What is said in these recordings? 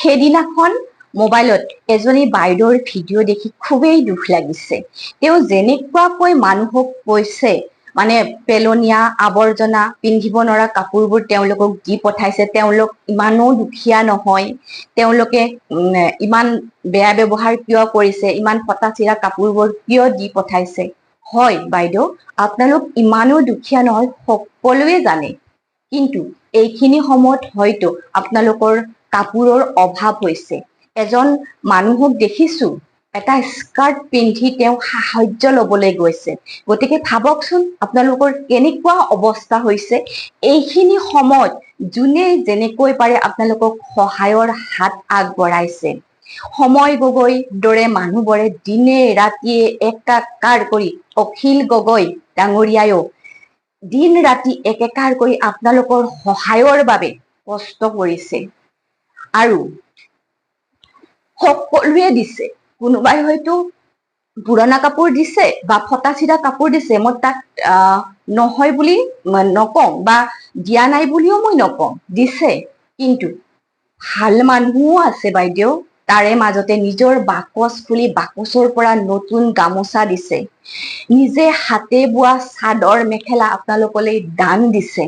সেইদিনাখন মোবাইলত এজনী বাইদেউৰ ভিডিঅ' দেখি খুবেই দুখ লাগিছে। তেওঁ যেনেকুৱাকৈ মানুহক কৈছে, মানে পেলনীয়া আৱৰ্জনা পিন্ধিব নোৱাৰা কাপোৰবোৰ তেওঁলোকক দি পঠাইছে। তেওঁলোক ইমানো দুখীয়া নহয়, তেওঁলোকে ইমান বেয়া ব্যৱহাৰ কিয় কৰিছে, ইমান ফটা চিৰা কাপোৰবোৰ কিয় দি পঠাইছে। হয় বাইদেউ, আপোনালোক ইমানো দুখীয়া নহয়, সকলোৱে জানে। কিন্তু এইখিনি সময়ত হয়তো আপোনালোকৰ কাপোৰৰ অভাৱ হৈছে। এজন মানুহক দেখিছো এটা স্কাৰ্ট পিন্ধি তেওঁ সাহায্য লবলৈ গৈছে। গতিকে ভাবকচোন আপোনালোকৰ কেনেকুৱা অৱস্থা হৈছে। এইখিনি সময়ত যোনে যেনেকৈ পাৰে আপোনালোকক সহায়ৰ হাত আগবঢ়াইছে। সময় গগৈ দৰে মানুহবোৰে দিনে ৰাতিয়ে একাকাৰ কৰি, অখিল গগৈ ডাঙৰীয়ায়ো দিন ৰাতি একেকাৰ কৰি আপোনালোকৰ সহায়ৰ বাবে কষ্ট কৰিছে। আৰু সকলোৱে দিছে, কোনোবাই হয়তো পুৰণা কাপোৰ দিছে বা ফটা চিৰা কাপোৰ দিছে। মই তাক নহয় বুলি নকওঁ বা দিয়া নাই বুলিও মই নকওঁ, দিছে। কিন্তু ভাল মানুহও আছে বাইদেউ, তাৰে মাজতে নিজৰ বাকচ খুলি বাকচৰ পৰা নতুন গামোচা দিছে, নিজে হাতে বোৱা চাদৰ মেখেলা আপোনালোকলৈ দান দিছে।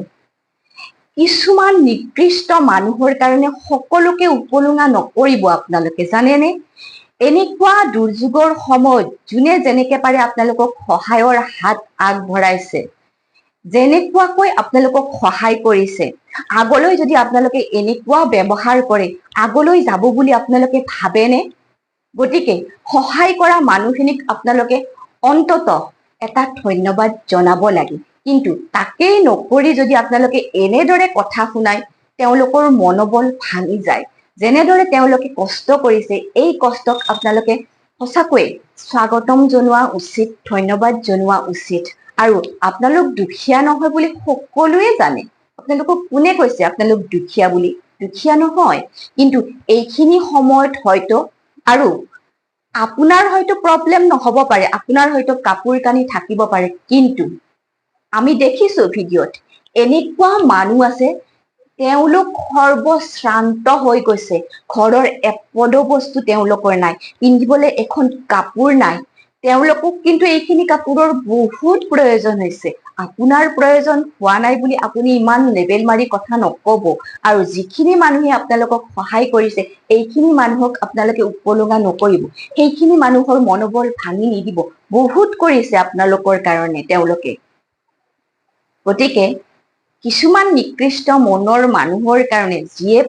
কিছুমান নিকৃষ্ট মানুহৰ কাৰণে সকলোকে উপলুঙা নকৰিব আপোনালোকে, জানেনে? এনেকুৱা দুৰ্যোগৰ সময়ত যোনে যেনেকে পাৰে আপোনালোকক সহায়ৰ হাত আগবঢ়াইছে। যেনেকুৱাকৈ আপোনালোকক সহায় কৰিছে, আগলৈ যদি আপোনালোকে এনেকুৱা ব্যৱহাৰ কৰে, আগলৈ যাব বুলি আপোনালোকে ভাবেনে? গতিকে সহায় কৰা মানুহখিনিক আপোনালোকে অন্তত এটা ধন্যবাদ জনাব লাগে। কিন্তু তাকেই নকৰি যদি আপোনালোকে এনেদৰে কথা শুনায়, তেওঁলোকৰ মনোবল ভাঙি যায়। যেনেদৰে তেওঁলোকে কষ্ট কৰিছে, এই কষ্টক আপোনালোকে সঁচাকৈয়ে স্বাগতম জনোৱা উচিত, ধন্যবাদ জনোৱা উচিত। আৰু আপোনালোক দুখীয়া নহয় বুলি সকলোৱে জানে। আপোনালোকক কোনে কৈছে আপোনালোক দুখীয়া বুলি? দুখীয়া নহয়। কিন্তু এইখিনি সময়ত হয়তো, আৰু আপোনাৰ হয়তো প্ৰব্লেম নহব পাৰে, আপোনাৰ হয়তো কাপোৰ কানি থাকিব পাৰে, কিন্তু আমি দেখিছো ভিডিঅ'ত এনেকুৱা মানুহ আছে, তেওঁলোক সৰ্বশ্ৰান্ত হৈ গৈছে। ঘৰৰ এপদো বস্তু তেওঁলোকৰ নাই, পিন্ধিবলৈ এখন কাপোৰ নাই। তেওঁলোকক কিন্তু এইখিনি কাপোৰৰ বহুত প্ৰয়োজন হৈছে। আপোনাৰ প্ৰয়োজন হোৱা নাই বুলি আপুনি ইমান লেবেল মাৰি কথা নকব। আৰু যিখিনি মানুহে আপোনালোকক সহায় কৰিছে, এইখিনি মানুহক আপোনালোকে উপলুঙা নকৰিব। সেইখিনি মানুহৰ মনোবল ভাঙি নিদিব। বহুত কৰিছে আপোনালোকৰ কাৰণে তেওঁলোকে। গতিকে কিছুমান নিকৃষ্ট মনৰ মানুহৰ কাৰণে যিয়ে